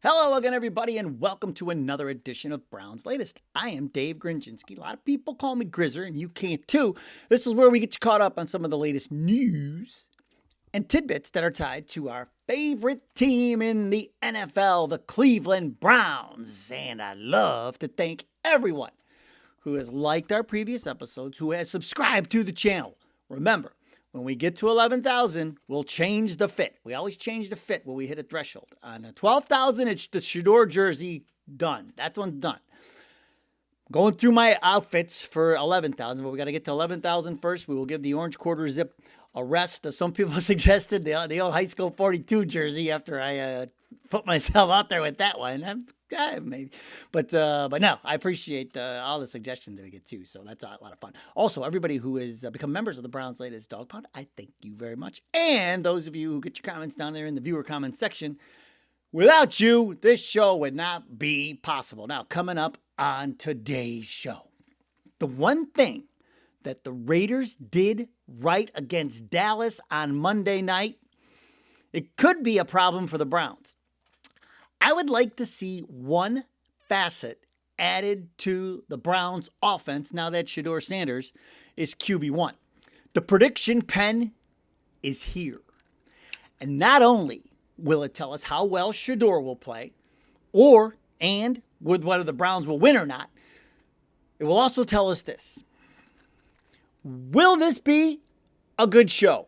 Hello again, everybody, and welcome to another edition of Brown's Latest. I am Dave Grendzynski. A lot of people call me Grizzer, and you can't too. This is where we get you caught up on some of the latest news and tidbits that are tied to our favorite team in the NFL, the Cleveland Browns. And I love to thank everyone who has liked our previous episodes, who has subscribed to the channel. Remember, when we get to 11,000, we'll change the fit. We always change the fit when we hit a threshold. On the 12,000, it's the Shador jersey done. That one's done. Going through my outfits for 11,000, but we got to get to 11,000 first. We will give the orange quarter zip a rest. Some people suggested the old high school 42 jersey after I put myself out there with that one. Maybe, but no, I appreciate all the suggestions that we get too. So that's a lot of fun. Also, everybody who has become members of the Browns Latest Dog Pound, I thank you very much. And those of you who get your comments down there in the viewer comments section, without you, this show would not be possible. Now, coming up on today's show, the one thing that the Raiders did right against Dallas on Monday night, it could be a problem for the Browns. I would like to see one facet added to the Browns offense now that Shador Sanders is QB1. The prediction pen is here. And not only will it tell us how well Shador will play, and whether the Browns will win or not, it will also tell us this. Will this be a good show?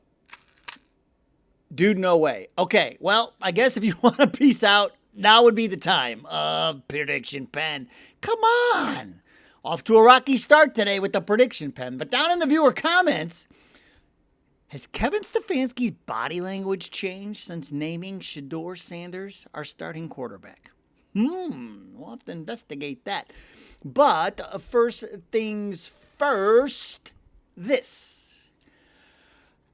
Dude, no way. Okay, well, I guess if you want to peace out, now would be the time. Prediction pen. Come on. Off to a rocky start today with the prediction pen. But down in the viewer comments, has Kevin Stefanski's body language changed since naming Shador Sanders our starting quarterback? We'll have to investigate that. But first things first, this.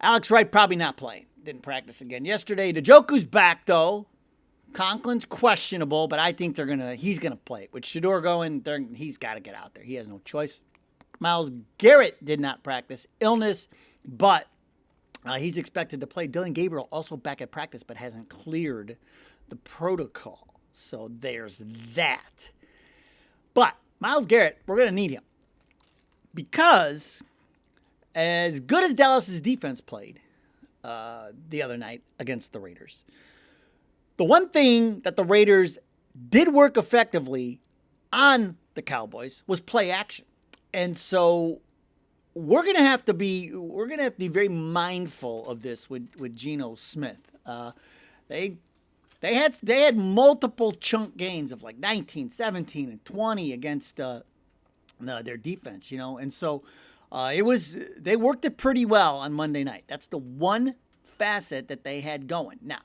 Alex Wright probably not playing. Didn't practice again yesterday. Njoku's back, though. Conklin's questionable, but I think he's gonna play. With Shador going, he's got to get out there. He has no choice. Myles Garrett did not practice, illness, but he's expected to play. Dylan Gabriel also back at practice, but hasn't cleared the protocol. So there's that. But Myles Garrett, we're gonna need him because as good as Dallas's defense played the other night against the Raiders, the one thing that the Raiders did work effectively on the Cowboys was play action. And so we're gonna have to be very mindful of this with Geno Smith. They had multiple chunk gains of like 19, 17, and 20 against their defense, and so they worked it pretty well on Monday night. That's the one facet that they had going. Now,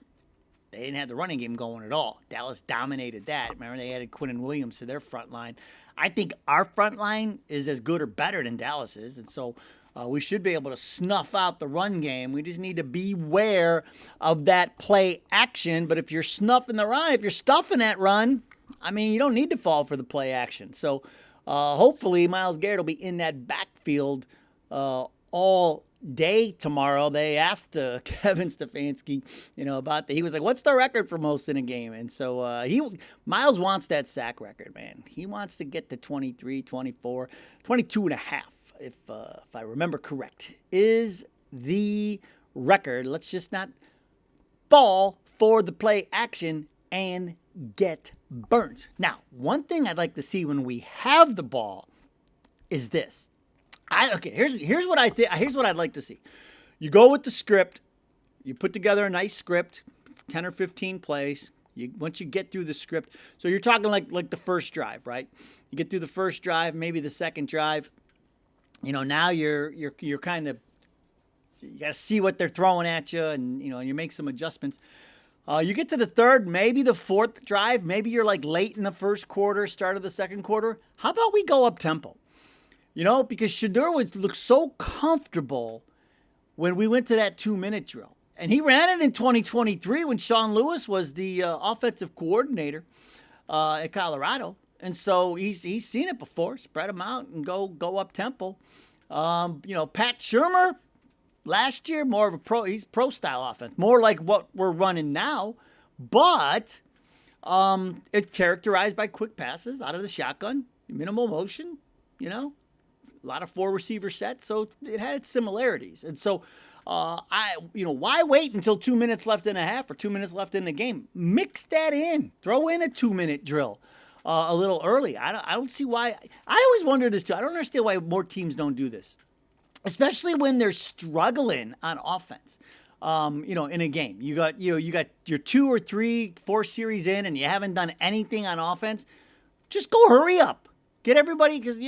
they didn't have the running game going at all. Dallas dominated that. Remember, they added Quinnen Williams to their front line. I think our front line is as good or better than Dallas's, and so we should be able to snuff out the run game. We just need to beware of that play action. But if you're snuffing the run, if you're stuffing that run, you don't need to fall for the play action. So hopefully Myles Garrett will be in that backfield all day tomorrow. They asked Kevin Stefanski, about that. He was like, "What's the record for most in a game?" And so Myles wants that sack record, man. He wants to get to 23, 24, 22 and a half, if I remember correct, is the record. Let's just not fall for the play action and get burnt. Now, one thing I'd like to see when we have the ball is this. Here's what I'd like to see. You go with the script. You put together a nice script, 10 or 15 plays. Once you get through the script, so you're talking like the first drive, right? You get through the first drive, maybe the second drive. Now you're kind of, you got to see what they're throwing at you, and you make some adjustments. You get to the third, maybe the fourth drive. Maybe you're like late in the first quarter, start of the second quarter. How about we go up tempo? Because Shador looked so comfortable when we went to that 2-minute drill. And he ran it in 2023 when Sean Lewis was the offensive coordinator at Colorado. And so he's seen it before. Spread them out and go up tempo. Pat Shurmur, last year, he's pro style offense. More like what we're running now. But It's characterized by quick passes out of the shotgun, minimal motion, a lot of four receiver sets. So it had its similarities. And so, why wait until 2 minutes left in a half or 2 minutes left in the game? Mix that in. Throw in a 2-minute drill a little early. I don't see why. I always wonder this too. I don't understand why more teams don't do this, especially when they're struggling on offense. In a game, you got your 2 or 3, 4 series in, and you haven't done anything on offense. Just go hurry up, get everybody, because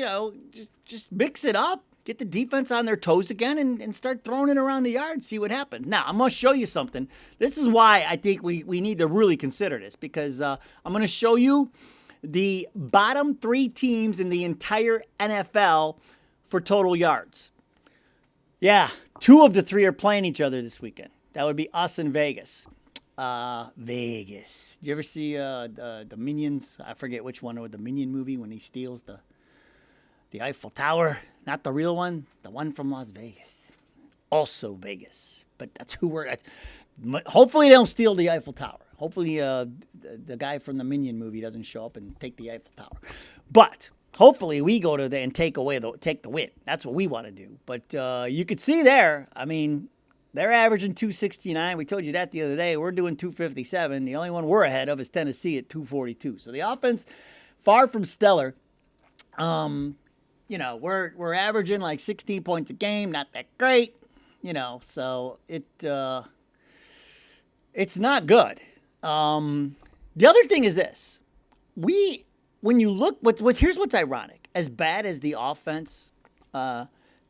just mix it up, get the defense on their toes again, and start throwing it around the yard. See what happens. Now I'm gonna show you something. This is why I think we need to really consider this, because I'm gonna show you the bottom 3 teams in the entire NFL for total yards. Yeah, 2 of the 3 are playing each other this weekend. That would be us and Vegas. Vegas. Did you ever see the Minions? I forget which one, with the Minion movie when he steals the Eiffel Tower. Not the real one, the one from Las Vegas. Also Vegas. But that's who we're at. Hopefully they don't steal the Eiffel Tower. Hopefully the guy from the Minion movie doesn't show up and take the Eiffel Tower. But hopefully we go to there and take the win. That's what we want to do. But you could see there, I mean, they're averaging 269. We told you that the other day. We're doing 257. The only one we're ahead of is Tennessee at 242. So the offense, far from stellar. We're averaging like 16 points a game. Not that great. So it's not good. The other thing is this. When you look, here's what's ironic. As bad as the offense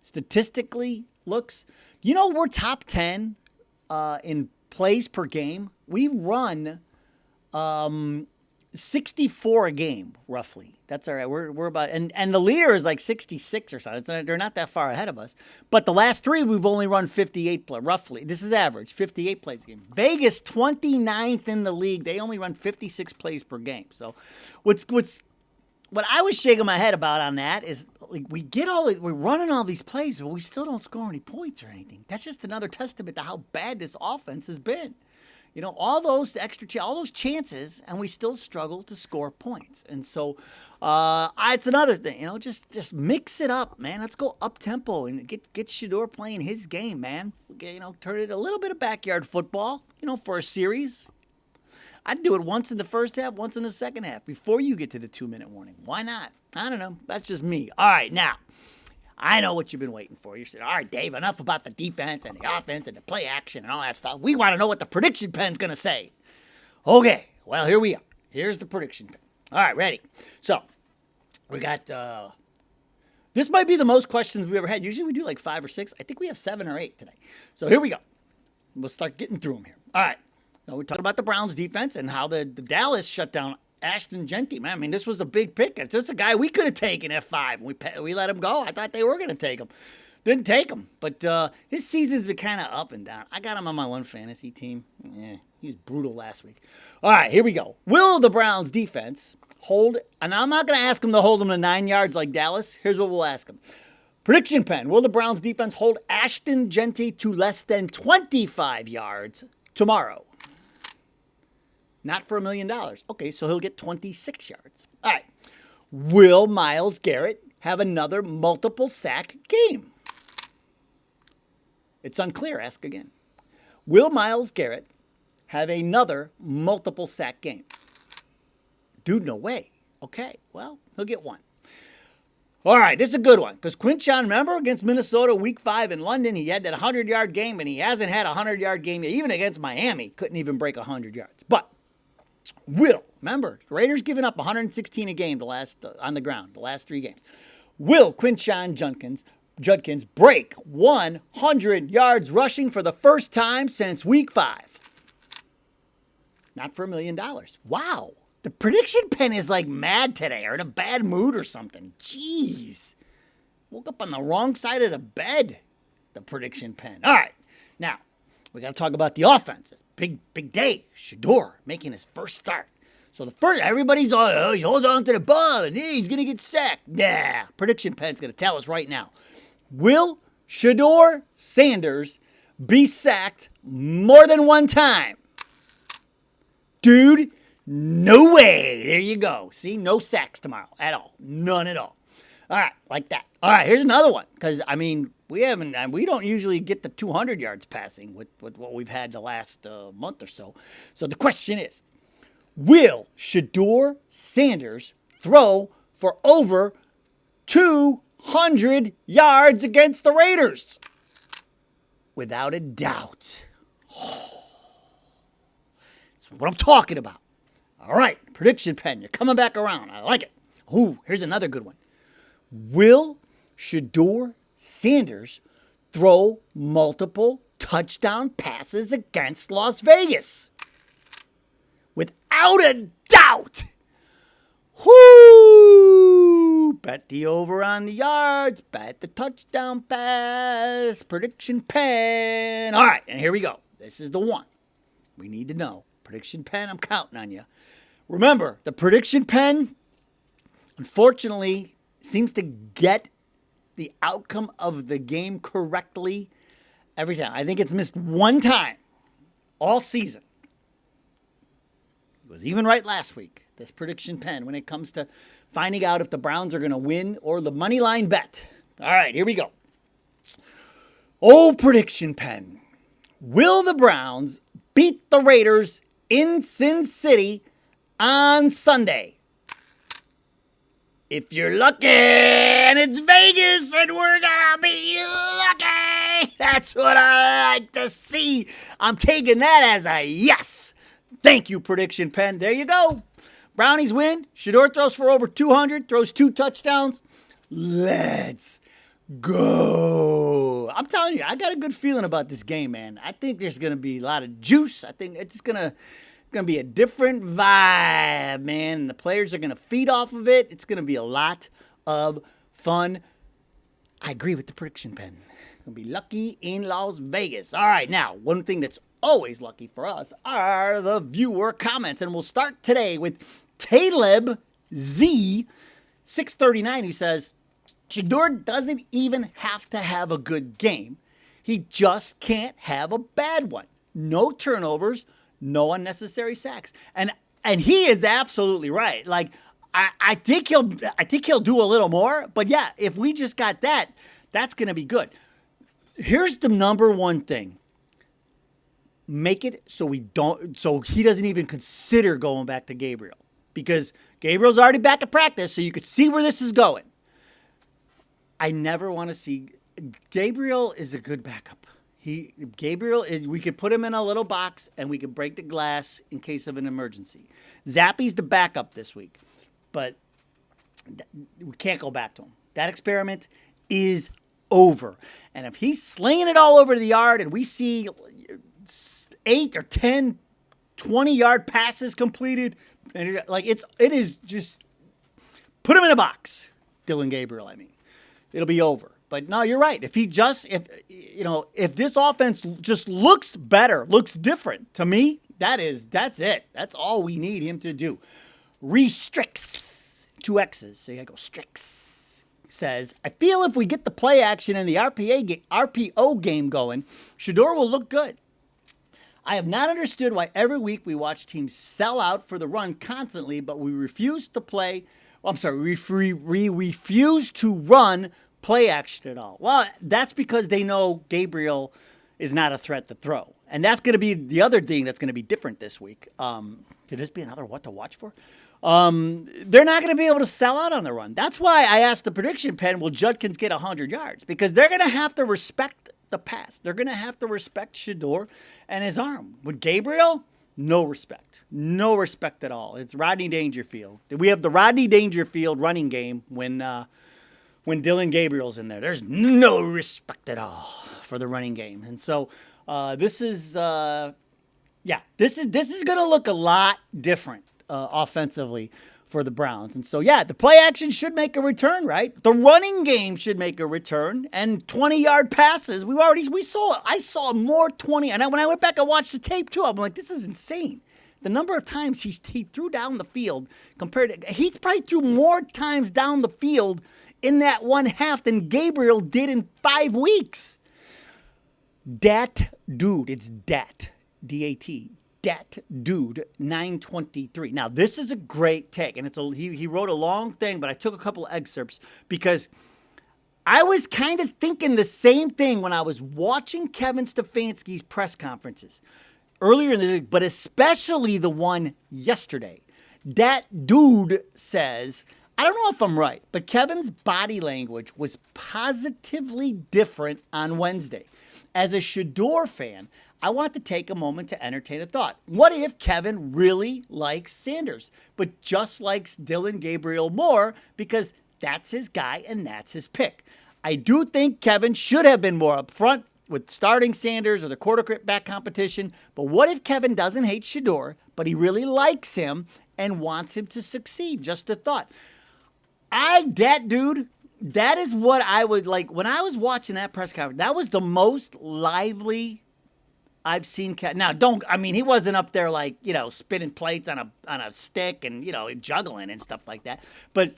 statistically looks, we're top 10 in plays per game. We run 64 a game, roughly. That's all right. We're about, and the leader is like 66 or something. They're not that far ahead of us. But the last 3, we've only run 58 roughly. This is average, 58 plays a game. Vegas, 29th in the league. They only run 56 plays per game. So what I was shaking my head about on that is, like, we're running all these plays, but we still don't score any points or anything. That's just another testament to how bad this offense has been. All those all those chances, and we still struggle to score points. And so it's another thing, just mix it up, man. Let's go up tempo and get Shador playing his game, man. Turn it a little bit of backyard football, for a series. I'd do it once in the first half, once in the second half, before you get to the 2-minute warning. Why not? I don't know. That's just me. All right, now, I know what you've been waiting for. You said, all right, Dave, enough about the defense and the offense and the play action and all that stuff. We want to know what the prediction pen's going to say. Okay, well, here we are. Here's the prediction pen. All right, ready. So, we got, this might be the most questions we've ever had. Usually we do like 5 or 6. I think we have 7 or 8 today. So here we go. We'll start getting through them here. All right. Now, we're talking about the Browns defense and how the Dallas shut down Ashton Jeanty. Man, I mean, this was a big pick. It's just a guy we could have taken at 5. We let him go. I thought they were going to take him. Didn't take him. But his season's been kind of up and down. I got him on my one fantasy team. Yeah, he was brutal last week. All right, here we go. Will the Browns defense hold? And I'm not going to ask him to hold him to 9 yards like Dallas. Here's what we'll ask him. Prediction pen. Will the Browns defense hold Ashton Jeanty to less than 25 yards tomorrow? Not for $1 million. Okay, so he'll get 26 yards. All right. Will Myles Garrett have another multiple sack game? It's unclear. Ask again. Will Myles Garrett have another multiple sack game? Dude, no way. Okay, well, he'll get 1. All right, this is a good one. Because Quinshawn, remember, against Minnesota week 5 in London, he had that 100-yard game, and he hasn't had a 100-yard game yet. Even against Miami, couldn't even break 100 yards. But remember, the Raiders giving up 116 a game on the ground, the last 3 games. Will Quinshawn Judkins break 100 yards rushing for the first time since week 5? Not for $1 million. Wow. The prediction pen is like mad today, or in a bad mood or something. Jeez. Woke up on the wrong side of the bed, the prediction pen. All right. Now, we got to talk about the offense. Big day. Shador making his first start. So everybody's he holds on to the ball and he's going to get sacked. Nah, prediction pen's going to tell us right now. Will Shador Sanders be sacked more than one time? Dude, No way. There you go. See, no sacks tomorrow at all. None at all. All right, like that. All right, here's another one. Because, I mean, we don't usually get the 200 yards passing with what we've had the last month or so. So the question is, will Shedeur Sanders throw for over 200 yards against the Raiders? Without a doubt. That's what I'm talking about. All right, prediction pen, you're coming back around. I like it. Ooh, here's another good one. Will Shedeur Sanders throw multiple touchdown passes against Las Vegas? Without a doubt. Whoo! Bet the over on the yards. Bet the touchdown pass. Prediction pen. All right, and here we go. This is the one we need to know. Prediction pen, I'm counting on you. Remember, the prediction pen, unfortunately, seems to get the outcome of the game correctly every time. I think it's missed one time all season. It was even right last week, this prediction pen, when it comes to finding out if the Browns are going to win or the money line bet. All right, here we go. Oh, prediction pen. Will the Browns beat the Raiders in Sin City on Sunday? If you're lucky and it's Vegas and we're gonna be lucky, that's what I like to see. I'm taking that as a yes. Thank you, prediction pen. There you go. Brownies win. Shedeur throws for over 200, throws 2 touchdowns. Let's go. I'm telling you, I got a good feeling about this game, man. I think there's gonna be a lot of juice. I think it's gonna be a different vibe, man. And the players are going to feed off of it. It's going to be a lot of fun. I agree with the prediction pen. Going to be lucky in Las Vegas. All right, now, one thing that's always lucky for us are the viewer comments. And we'll start today with Caleb Z 639, who says, Shedeur doesn't even have to have a good game. He just can't have a bad one. No turnovers, no unnecessary sacks. And he is absolutely right. Like, I think he'll do a little more. But yeah, if we just got that, that's gonna be good. Here's the number one thing. Make it so he doesn't even consider going back to Gabriel. Because Gabriel's already back at practice, so you could see where this is going. I never want to see Gabriel is a good backup. We could put him in a little box and we could break the glass in case of an emergency. Zappy's the backup this week, but we can't go back to him. That experiment is over. And if he's slinging it all over the yard and we see 8 or 10, 20-yard passes completed, and it is just put him in a box. Dylan Gabriel, I mean. It'll be over. But no, you're right. If this offense just looks better, looks different, to me, that's it. That's all we need him to do. Restricts, 2 X's, so you gotta go Strix. Says, I feel if we get the play action and the RPO game going, Shedeur will look good. I have not understood why every week we watch teams sell out for the run constantly, but we refuse to we refuse to run play action at all. Well, that's because they know Gabriel is not a threat to throw. And that's going to be the other thing that's going to be different this week. Could this be another what to watch for? They're not going to be able to sell out on the run. That's why I asked the prediction pen, will Judkins get 100 yards? Because they're going to have to respect the pass. They're going to have to respect Shedeur and his arm. With Gabriel, no respect. No respect at all. It's Rodney Dangerfield. We have the Rodney Dangerfield running game when Dylan Gabriel's in there. There's no respect at all for the running game. And so this is going to look a lot different offensively for the Browns. And so, yeah, the play action should make a return, right? The running game should make a return. And 20-yard passes, I saw more 20. And when I went back and watched the tape, too, I'm like, this is insane. The number of times he threw down the field he probably threw more times down the field in that one half than Gabriel did in 5 weeks. It's Dat, D-A-T. Dat Dude 923. Now, this is a great take, and he wrote a long thing, but I took a couple of excerpts because I was kind of thinking the same thing when I was watching Kevin Stefanski's press conferences earlier in the week, but especially the one yesterday. Dat Dude says, I don't know if I'm right, but Kevin's body language was positively different on Wednesday. As a Shador fan, I want to take a moment to entertain a thought. What if Kevin really likes Sanders, but just likes Dylan Gabriel more because that's his guy and that's his pick? I do think Kevin should have been more upfront with starting Sanders or the quarterback competition, but what if Kevin doesn't hate Shador, but he really likes him and wants him to succeed? Just a thought. Dat Dude, that is what I would like. When I was watching that press conference, that was the most lively I've seen Kevin. Now, he wasn't up there like, spinning plates on a stick and, juggling and stuff like that. But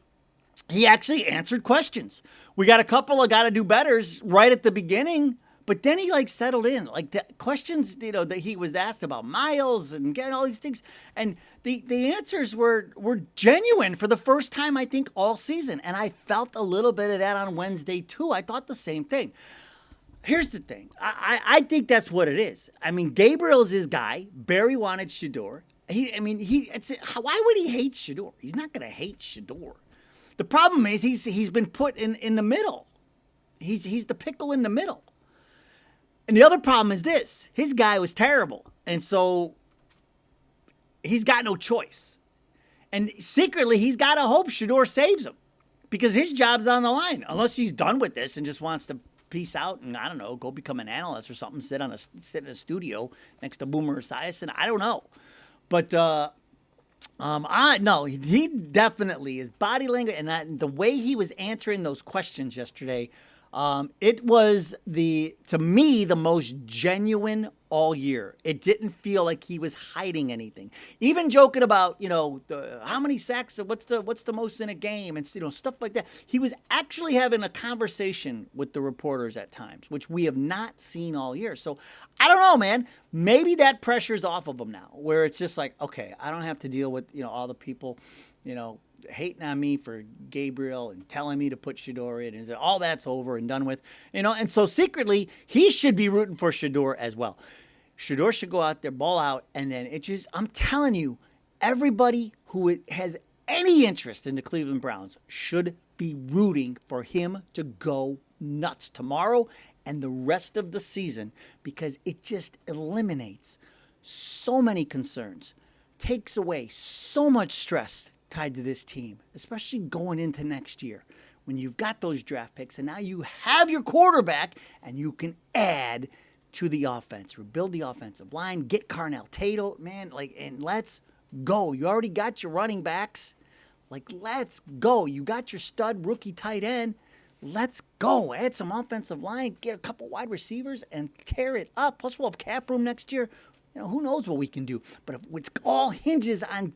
he actually answered questions. We got a couple of gotta do betters right at the beginning, but then he settled in. The questions, that he was asked about Miles and getting all these things. And the answers were genuine for the first time, I think, all season. And I felt a little bit of that on Wednesday too. I thought the same thing. Here's the thing. I think that's what it is. Gabriel's his guy. Barry wanted Shador. Why would he hate Shador? He's not going to hate Shador. The problem is he's been put in the middle. He's the pickle in the middle. And the other problem is this. His guy was terrible. And so he's got no choice. And secretly, he's got to hope Shador saves him because his job's on the line. Unless he's done with this and just wants to peace out and, I don't know, go become an analyst or something, sit in a studio next to Boomer Esiason. I don't know. But he definitely, his body language and the way he was answering those questions yesterday, it was to me, the most genuine all year. It didn't feel like he was hiding anything. Even joking about, how many sacks, what's the most in a game and, stuff like that. He was actually having a conversation with the reporters at times, which we have not seen all year. So I don't know, man. Maybe that pressure's off of him now, where it's just like, okay, I don't have to deal with, all the people, hating on me for Gabriel and telling me to put Shador in, and all that's over and done with, and so secretly he should be rooting for Shador as well. Shador should go out there, ball out, and then I'm telling you, everybody who has any interest in the Cleveland Browns should be rooting for him to go nuts tomorrow and the rest of the season, because it just eliminates so many concerns, takes away so much stress tied to this team, especially going into next year when you've got those draft picks and now you have your quarterback and you can add to the offense, rebuild the offensive line, get Carnell Tato, man, and let's go. You already got your running backs. Let's go. You got your stud rookie tight end. Let's go. Add some offensive line, get a couple wide receivers and tear it up. Plus we'll have cap room next year. Who knows what we can do. But if it all hinges on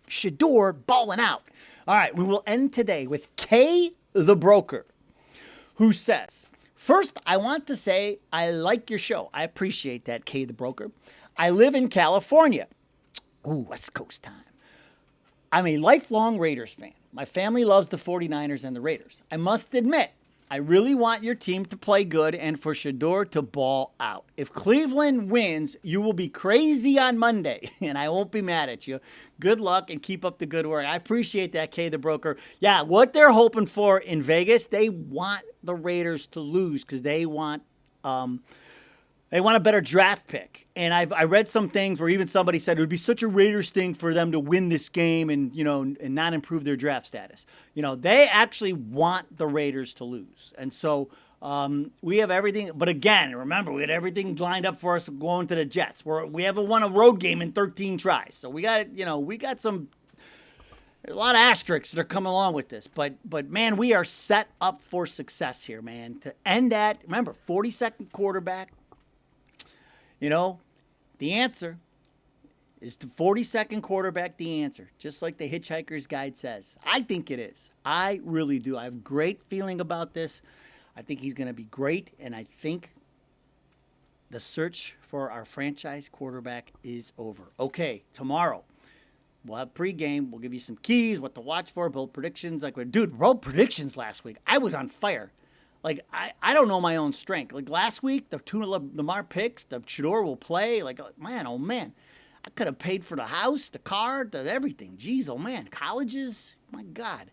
Shador balling out. All right, we will end today with Kay the Broker, who says, first, I want to say I like your show. I appreciate that, Kay the Broker. I live in California. Ooh, West Coast time. I'm a lifelong Raiders fan. My family loves the 49ers and the Raiders. I must admit, I really want your team to play good and for Shador to ball out. If Cleveland wins, you will be crazy on Monday, and I won't be mad at you. Good luck and keep up the good work. I appreciate that, Kay the Broker. Yeah, what they're hoping for in Vegas, they want the Raiders to lose because they want a better draft pick. And I read some things where even somebody said it would be such a Raiders thing for them to win this game and and not improve their draft status. They actually want the Raiders to lose. And so we have everything. But again, remember, we had everything lined up for us going to the Jets. We haven't won a road game in 13 tries. So we got some. There's a lot of asterisks that are coming along with this, but man, we are set up for success here, man. To end at, remember, 42nd quarterback. The answer is the 42nd quarterback, the answer, just like the Hitchhiker's Guide says. I think it is. I really do. I have a great feeling about this. I think he's going to be great, and I think the search for our franchise quarterback is over. Okay, tomorrow we'll have pregame. We'll give you some keys, what to watch for, bold predictions. Dude, bold predictions last week. I was on fire. I don't know my own strength. Like last week, the two Lamar picks, the Shador will play. Man, oh man. I could have paid for the house, the car, everything. Jeez, oh man. Colleges, my God.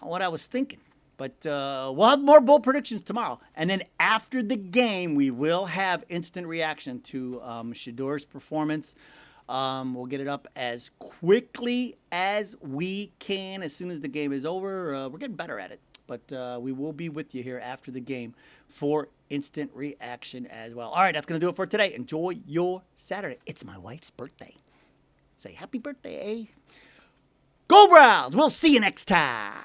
What I was thinking. But we'll have more bold predictions tomorrow. And then after the game, we will have instant reaction to Shador's performance. We'll get it up as quickly as we can as soon as the game is over. We're getting better at it. But we will be with you here after the game for instant reaction as well. All right, that's going to do it for today. Enjoy your Saturday. It's my wife's birthday. Say happy birthday. Go Browns. We'll see you next time.